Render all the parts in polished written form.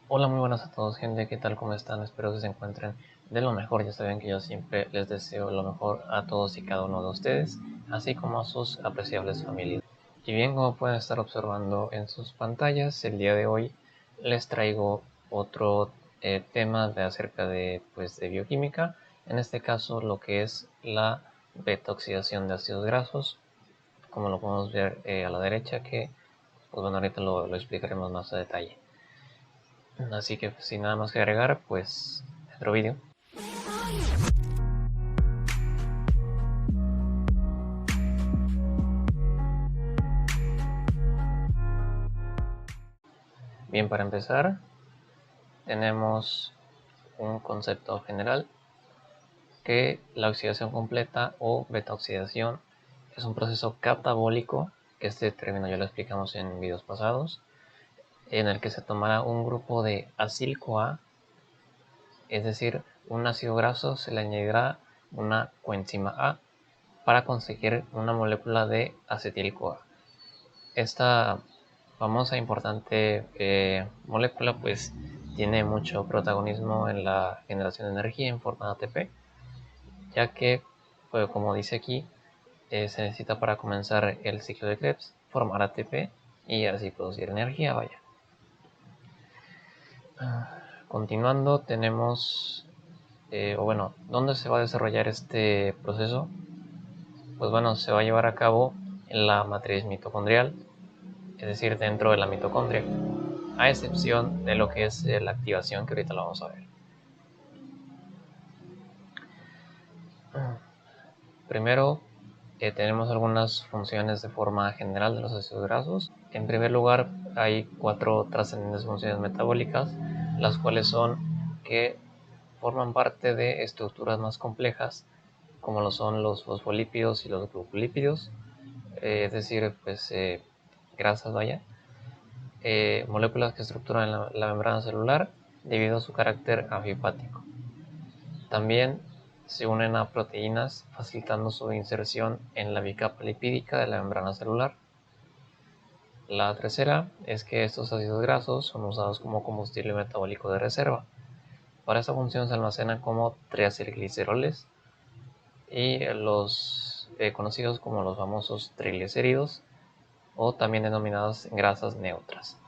Hola, muy buenas a todos, gente. ¿Qué tal? ¿Cómo están? Espero que se encuentren de lo mejor. Ya saben que yo siempre les deseo lo mejor a todos y cada uno de ustedes, así como a sus apreciables familias. Y bien, como pueden estar observando en sus pantallas, el día de hoy les traigo otro tema acerca de bioquímica. En este caso, lo que es la beta-oxidación de ácidos grasos, como lo podemos ver a la derecha, que pues bueno, ahorita lo explicaremos más a detalle. Así que sin nada más que agregar, pues otro vídeo. Bien, para empezar, tenemos un concepto general que la oxidación completa o beta-oxidación es un proceso catabólico, que este término ya lo explicamos en videos pasados, en el que se tomará un grupo de acil-CoA, es decir, un ácido graso, se le añadirá una coenzima A para conseguir una molécula de acetil-CoA. Esta famosa e importante molécula pues tiene mucho protagonismo en la generación de energía en forma de ATP, ya que pues, como dice aquí, se necesita para comenzar el ciclo de Krebs formar ATP y así producir energía, vaya. Continuando tenemos, ¿dónde se va a desarrollar este proceso? Pues bueno, se va a llevar a cabo en la matriz mitocondrial, es decir, dentro de la mitocondria, a excepción de lo que es la activación, que ahorita lo vamos a ver. Primero, tenemos algunas funciones de forma general de los ácidos grasos. En primer lugar, hay 4 trascendentes funciones metabólicas, las cuales son que forman parte de estructuras más complejas, como lo son los fosfolípidos y los glucolípidos, es decir, grasas, vaya, moléculas que estructuran la membrana celular debido a su carácter amfipático. También se unen a proteínas, facilitando su inserción en la bicapa lipídica de la membrana celular. La tercera es que estos ácidos grasos son usados como combustible metabólico de reserva. Para esta función se almacenan como triacilgliceroles y los conocidos como los famosos triglicéridos, o también denominadas grasas neutras,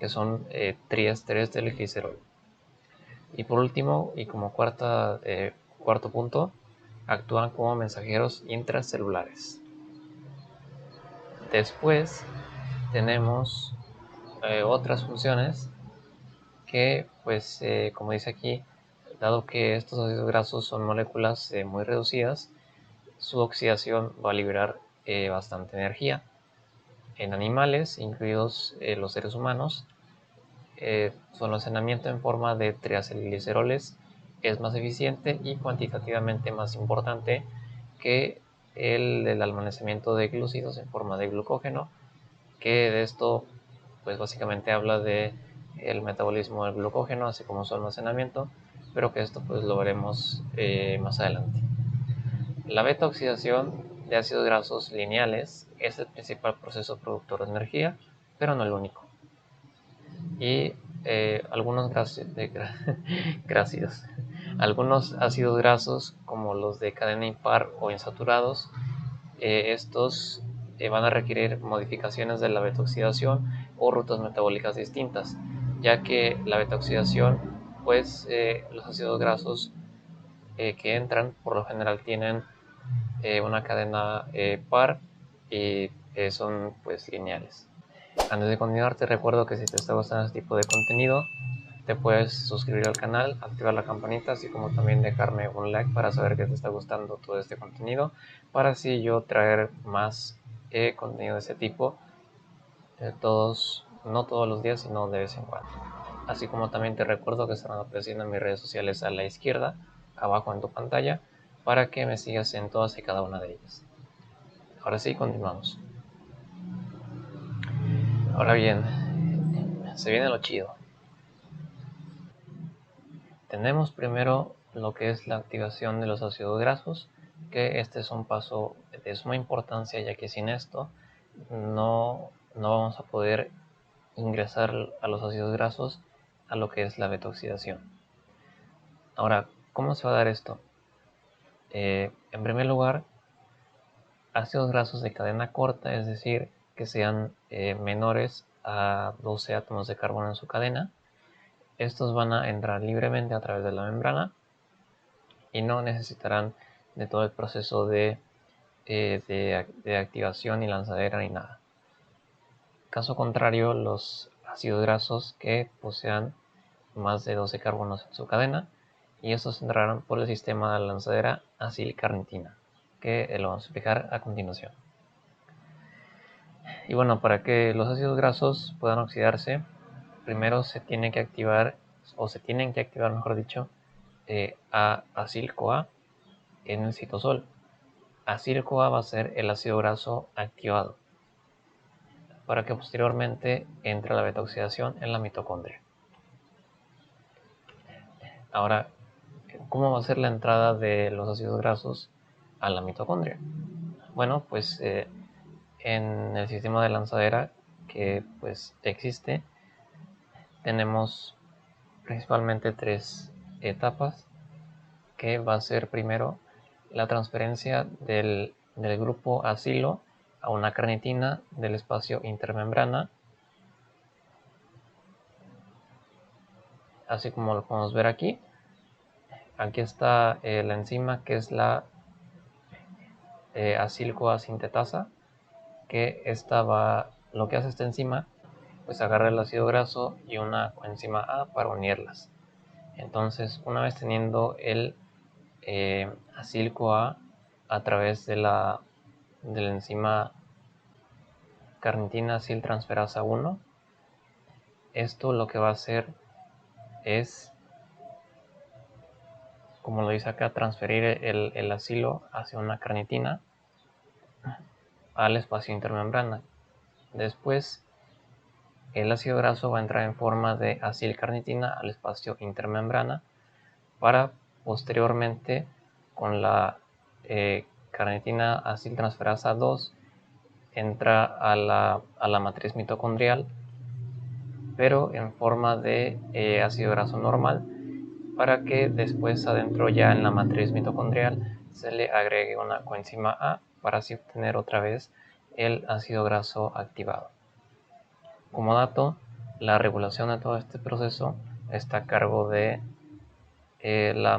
que son triésteres del glicerol. Y por último, y como cuarto punto, actúan como mensajeros intracelulares. Después tenemos otras funciones que, como dice aquí, dado que estos ácidos grasos son moléculas muy reducidas, su oxidación va a liberar bastante energía. En animales, incluidos los seres humanos, su almacenamiento en forma de triacilgliceroles es más eficiente y cuantitativamente más importante que el del almacenamiento de glúcidos en forma de glucógeno, que de esto pues básicamente habla de el metabolismo del glucógeno así como su almacenamiento, pero que esto pues lo veremos más adelante. La beta oxidación de ácidos grasos lineales es el principal proceso productor de energía, pero no el único. Y algunos grácidos. Algunos ácidos grasos, como los de cadena impar o insaturados, estos van a requerir modificaciones de la beta-oxidación o rutas metabólicas distintas, ya que la beta-oxidación, los ácidos grasos que entran por lo general tienen una cadena par y son pues lineales. Antes de continuar, te recuerdo que si te está gustando este tipo de contenido, te puedes suscribir al canal, activar la campanita, así como también dejarme un like para saber que te está gustando todo este contenido, para así yo traer más contenido de este tipo, no todos los días, sino de vez en cuando. Así como también te recuerdo que estarán apareciendo en mis redes sociales a la izquierda, abajo en tu pantalla, para que me sigas en todas y cada una de ellas. Ahora sí, continuamos. Ahora bien, se viene lo chido. Tenemos primero lo que es la activación de los ácidos grasos, que este es un paso de suma importancia, ya que sin esto no vamos a poder ingresar a los ácidos grasos a lo que es la beta-oxidación. Ahora, ¿cómo se va a dar esto? En primer lugar, ácidos grasos de cadena corta, es decir, que sean menores a 12 átomos de carbono en su cadena. Estos van a entrar libremente a través de la membrana y no necesitarán de todo el proceso de activación y lanzadera ni nada. Caso contrario, los ácidos grasos que posean más de 12 carbonos en su cadena, y estos entrarán por el sistema de lanzadera acil-carnitina, que lo vamos a explicar a continuación. Y bueno, para que los ácidos grasos puedan oxidarse, primero se tiene que activar, o se tienen que activar, mejor dicho, acil-CoA en el citosol. Acil-CoA va a ser el ácido graso activado, para que posteriormente entre la beta-oxidación en la mitocondria. Ahora, ¿cómo va a ser la entrada de los ácidos grasos a la mitocondria? Bueno, pues en el sistema de lanzadera que pues existe, tenemos principalmente tres etapas, que va a ser primero la transferencia del grupo acilo a una carnitina del espacio intermembrana, así como lo podemos ver aquí. Aquí está la enzima, que es la acil-CoA sintetasa, que lo que hace esta enzima, pues agarra el ácido graso y una coenzima A para unirlas. Entonces, una vez teniendo el acil-CoA a través de la enzima carnitina aciltransferasa 1, esto lo que va a hacer es, como lo dice acá, transferir el acilo hacia una carnitina al espacio intermembrana. Después, el ácido graso va a entrar en forma de acilcarnitina al espacio intermembrana, para posteriormente, con la carnitina aciltransferasa 2, entra a la matriz mitocondrial, pero en forma de ácido graso normal, para que después adentro, ya en la matriz mitocondrial, se le agregue una coenzima A para así obtener otra vez el ácido graso activado. Como dato, la regulación de todo este proceso está a cargo de la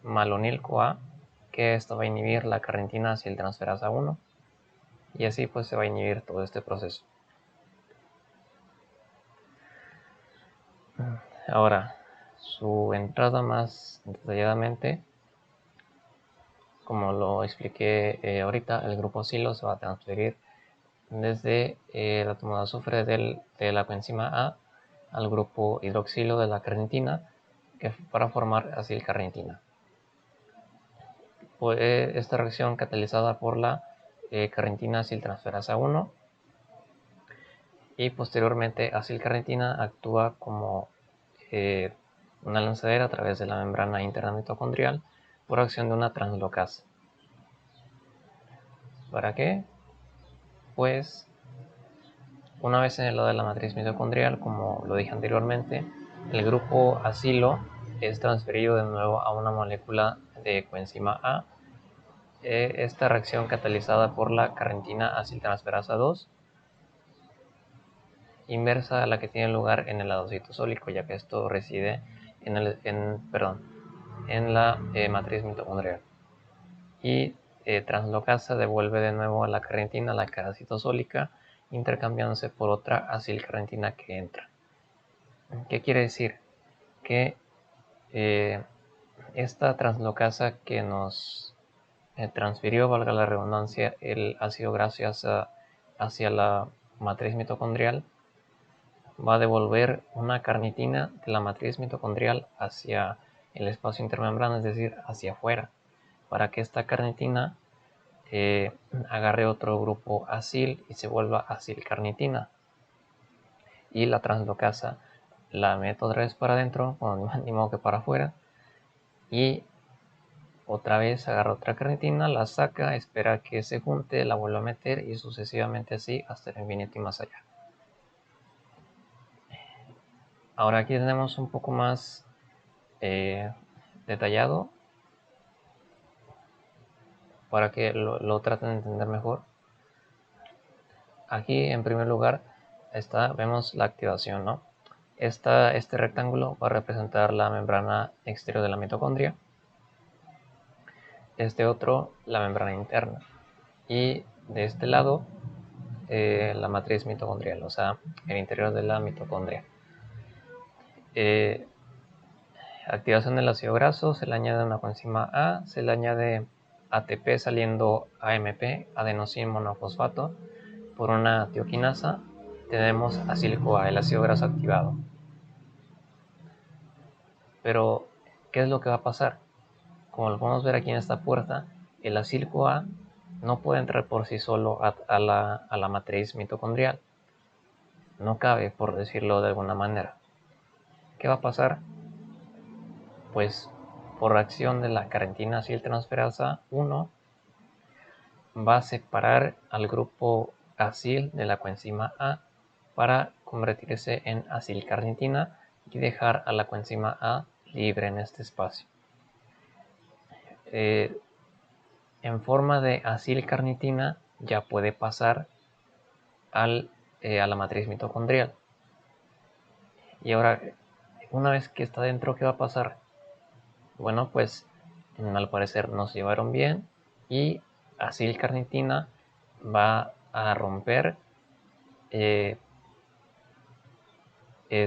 malonil-CoA, que esto va a inhibir la carnitina aciltransferasa 1, y así pues se va a inhibir todo este proceso. Ahora, su entrada más detalladamente, como lo expliqué ahorita, el grupo acilo se va a transferir desde el átomo de azufre de la coenzima A al grupo hidroxilo de la carnitina, para formar acilcarnitina. Esta reacción catalizada por la carnitina aciltransferasa 1, y posteriormente acilcarnitina actúa como una lanzadera a través de la membrana interna mitocondrial por acción de una translocasa. ¿Para qué? Pues una vez en el lado de la matriz mitocondrial, como lo dije anteriormente, el grupo acilo es transferido de nuevo a una molécula de coenzima A. Esta reacción catalizada por la carnitina aciltransferasa 2, inversa a la que tiene lugar en el lado citosólico, ya que esto reside en la matriz mitocondrial. Y translocasa devuelve de nuevo a la carnitina a la cara citosólica, intercambiándose por otra acilcarnitina que entra. ¿Qué quiere decir? Que esta translocasa que nos transfirió, valga la redundancia, el ácido graso hacia la matriz mitocondrial, va a devolver una carnitina de la matriz mitocondrial hacia el espacio intermembrana, es decir, hacia afuera, para que esta carnitina agarre otro grupo acil y se vuelva acilcarnitina. Y la translocasa la mete otra vez para adentro, ni modo que para afuera, y otra vez agarra otra carnitina, la saca, espera que se junte, la vuelve a meter, y sucesivamente así hasta el infinito y más allá. Ahora aquí tenemos un poco más detallado para que lo traten de entender mejor. Aquí en primer lugar vemos la activación, ¿no? Este rectángulo va a representar la membrana exterior de la mitocondria, este otro la membrana interna, y de este lado la matriz mitocondrial, o sea, el interior de la mitocondria. Activación del ácido graso, se le añade una coenzima A, se le añade ATP saliendo AMP, adenosín monofosfato, por una tioquinasa, tenemos acil-CoA, el ácido graso activado. Pero, ¿qué es lo que va a pasar? Como lo podemos ver aquí en esta puerta, el acil-CoA no puede entrar por sí solo a la matriz mitocondrial. No cabe, por decirlo de alguna manera. ¿Qué va a pasar? Pues por reacción de la carentina aciltransferasa 1 va a separar al grupo acil de la coenzima A para convertirse en acilcarnitina y dejar a la coenzima A libre en este espacio. En forma de acilcarnitina ya puede pasar a la matriz mitocondrial. Y ahora, una vez que está dentro, ¿qué va a pasar? Bueno, pues al parecer nos llevaron bien y acilcarnitina va a romper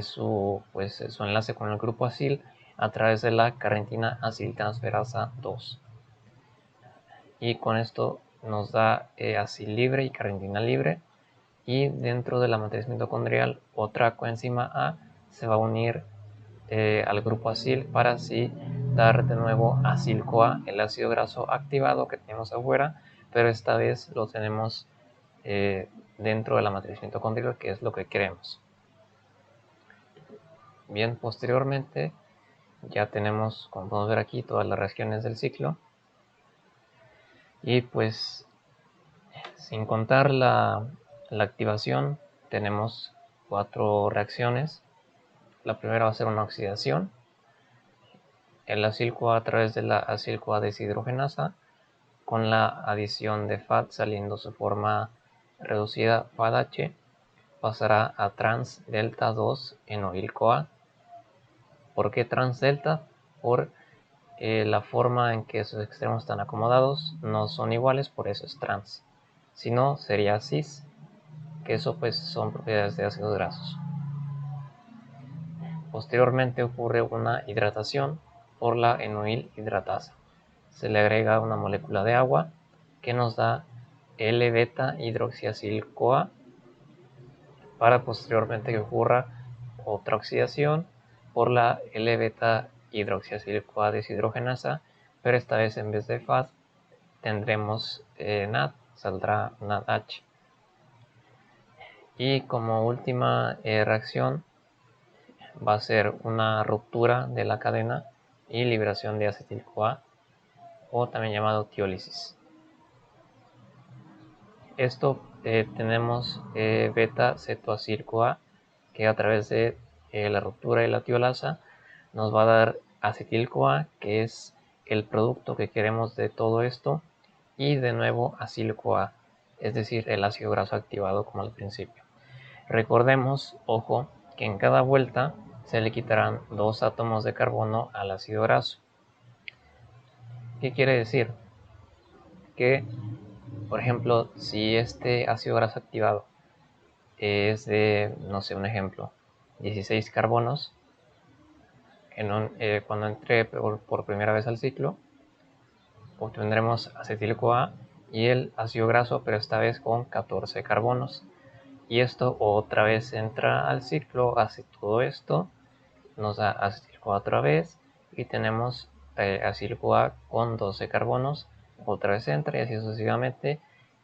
su enlace con el grupo acil a través de la carnitina aciltransferasa 2. Y con esto nos da acil libre y carnitina libre. Y dentro de la matriz mitocondrial, otra coenzima A se va a unir al grupo acil para así dar de nuevo acil-CoA, el ácido graso activado que tenemos afuera, pero esta vez lo tenemos dentro de la matriz mitocondrial, que es lo que queremos. Bien, posteriormente ya tenemos, como podemos ver aquí, todas las reacciones del ciclo. Y pues, sin contar la activación, tenemos 4 reacciones. La primera va a ser una oxidación. El acil-CoA a través de la acil-CoA deshidrogenasa, con la adición de FAD saliendo su forma reducida FADH, pasará a trans-delta 2 enoil-CoA. ¿Por qué trans-delta? Por la forma en que sus extremos están acomodados no son iguales, por eso es trans. Si no, sería cis, que eso pues son propiedades de ácidos grasos. Posteriormente ocurre una hidratación por la enoil hidratasa. Se le agrega una molécula de agua que nos da L-beta hidroxiacil-CoA para posteriormente que ocurra otra oxidación por la L-beta hidroxiacil-CoA deshidrogenasa, pero esta vez en vez de FAD tendremos NAD, saldrá NADH. Y como última reacción va a ser una ruptura de la cadena y liberación de acetil-CoA, o también llamado tiólisis. Esto tenemos beta-cetoacil-CoA, que a través de la ruptura de la tiolasa nos va a dar acetil-CoA, que es el producto que queremos de todo esto, y de nuevo acil-CoA, es decir, el ácido graso activado como al principio. Recordemos, ojo, que en cada vuelta se le quitarán 2 átomos de carbono al ácido graso. ¿Qué quiere decir? Que, por ejemplo, si este ácido graso activado es de, no sé, un ejemplo, 16 carbonos, cuando entre por primera vez al ciclo, obtendremos acetil-CoA y el ácido graso, pero esta vez con 14 carbonos. Y esto otra vez entra al ciclo, hace todo esto, nos da acetil-CoA otra vez y tenemos acil-CoA con 12 carbonos, otra vez entra y así sucesivamente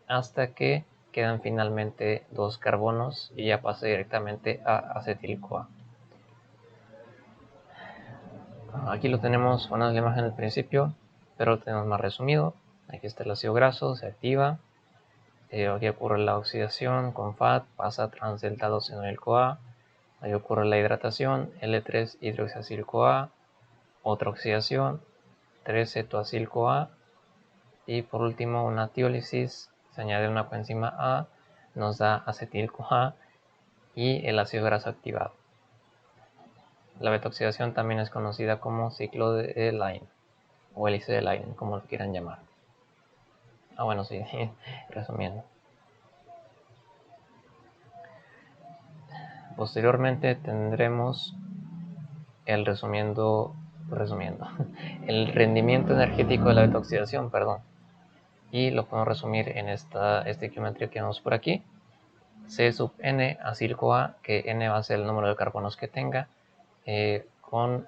hasta que quedan finalmente 2 carbonos y ya pasa directamente a acetil-CoA. Aquí lo tenemos, bueno, la imagen al principio, pero lo tenemos más resumido. Aquí está el ácido graso, se activa. Aquí ocurre la oxidación con FAD, pasa trans delta 2 enoil-CoA. Ahí ocurre la hidratación, L3-hidroxiacil-CoA, otra oxidación, 3-cetoacil-CoA, y por último una tiólisis, se añade una coenzima A, nos da acetil-CoA y el ácido graso activado. La beta-oxidación también es conocida como ciclo de Lein o hélice de Lein, como lo quieran llamar. Bueno, sí, resumiendo. Posteriormente tendremos el resumiendo, el rendimiento energético de la beta-oxidación, perdón. Y lo podemos resumir en esta estequiometría que vemos por aquí. C sub n acil-CoA, que n va a ser el número de carbonos que tenga, con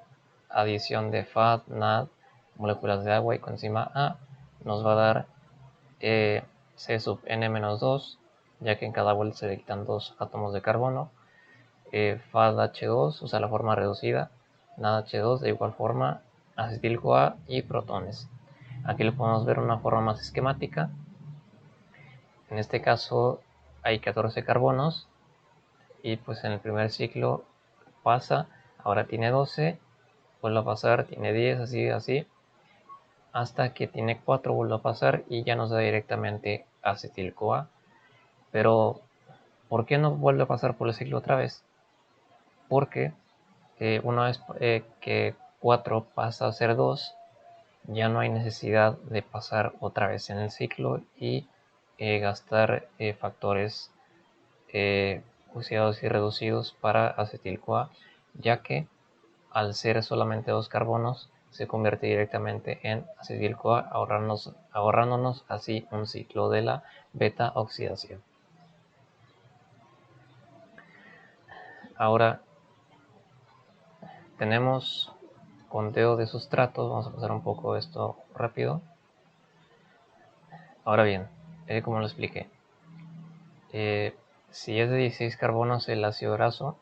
adición de FAD, NAD, moléculas de agua y coenzima A, nos va a dar C sub n-2, ya que en cada vuelta se le quitan 2 átomos de carbono, FADH2, o sea la forma reducida, NADH2 de igual forma, acetil-CoA y protones. Aquí lo podemos ver en una forma más esquemática. En este caso hay 14 carbonos y pues en el primer ciclo pasa, ahora tiene 12, vuelve a pasar, tiene 10, así, hasta que tiene 4, vuelve a pasar y ya nos da directamente acetil-CoA. Pero, ¿por qué no vuelve a pasar por el ciclo otra vez? Porque una vez que 4 pasa a ser 2, ya no hay necesidad de pasar otra vez en el ciclo y gastar factores oxidados y reducidos para acetil-CoA, ya que al ser solamente 2 carbonos se convierte directamente en acetil-CoA, ahorrándonos así un ciclo de la beta oxidación. Ahora tenemos conteo de sustratos, vamos a pasar un poco esto rápido. Ahora bien, como lo expliqué, si es de 16 carbonos el ácido graso,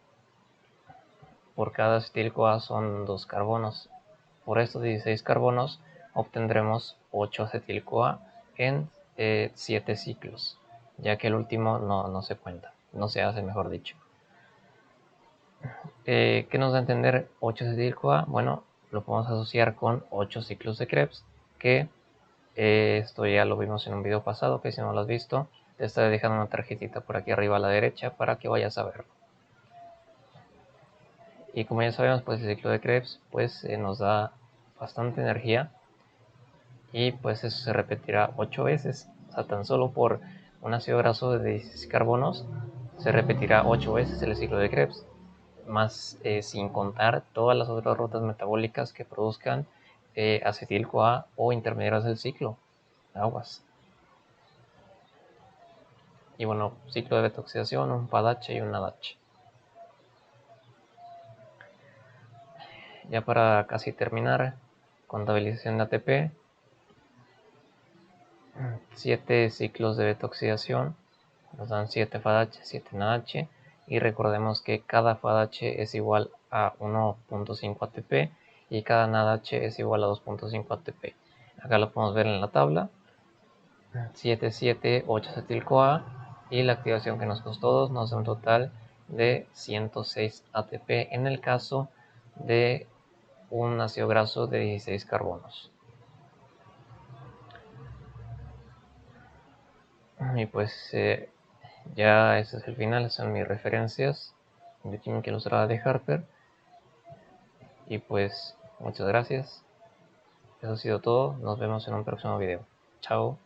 por cada acetil-CoA son 2 carbonos. Por estos 16 carbonos obtendremos 8 acetil-CoA en 7 ciclos, ya que el último no se cuenta, no se hace, mejor dicho. ¿Qué nos da a entender 8 acetil-CoA? Bueno, lo podemos asociar con 8 ciclos de Krebs, que esto ya lo vimos en un video pasado, que si no lo has visto, te estaré dejando una tarjetita por aquí arriba a la derecha para que vayas a verlo. Y como ya sabemos, pues el ciclo de Krebs pues, nos da bastante energía y pues eso se repetirá 8 veces. O sea, tan solo por un ácido graso de 16 carbonos se repetirá 8 veces el ciclo de Krebs, más sin contar todas las otras rutas metabólicas que produzcan acetil-CoA o intermediarios del ciclo. Aguas. Y bueno, ciclo de beta-oxidación, un FADH y un NADH. Ya para casi terminar, contabilización de ATP, 7 ciclos de beta-oxidación, nos dan 7 FADH, 7 NADH, y recordemos que cada FADH es igual a 1.5 ATP y cada NADH es igual a 2.5 ATP. Acá lo podemos ver en la tabla, 7, 7, 8 acetil-CoA, y la activación que nos costó 2 nos da un total de 106 ATP en el caso de un ácido graso de 16 carbonos. Y pues ya ese es el final, son mis referencias de química ilustrada de Harper. Y pues muchas gracias. Eso ha sido todo, nos vemos en un próximo video. Chao.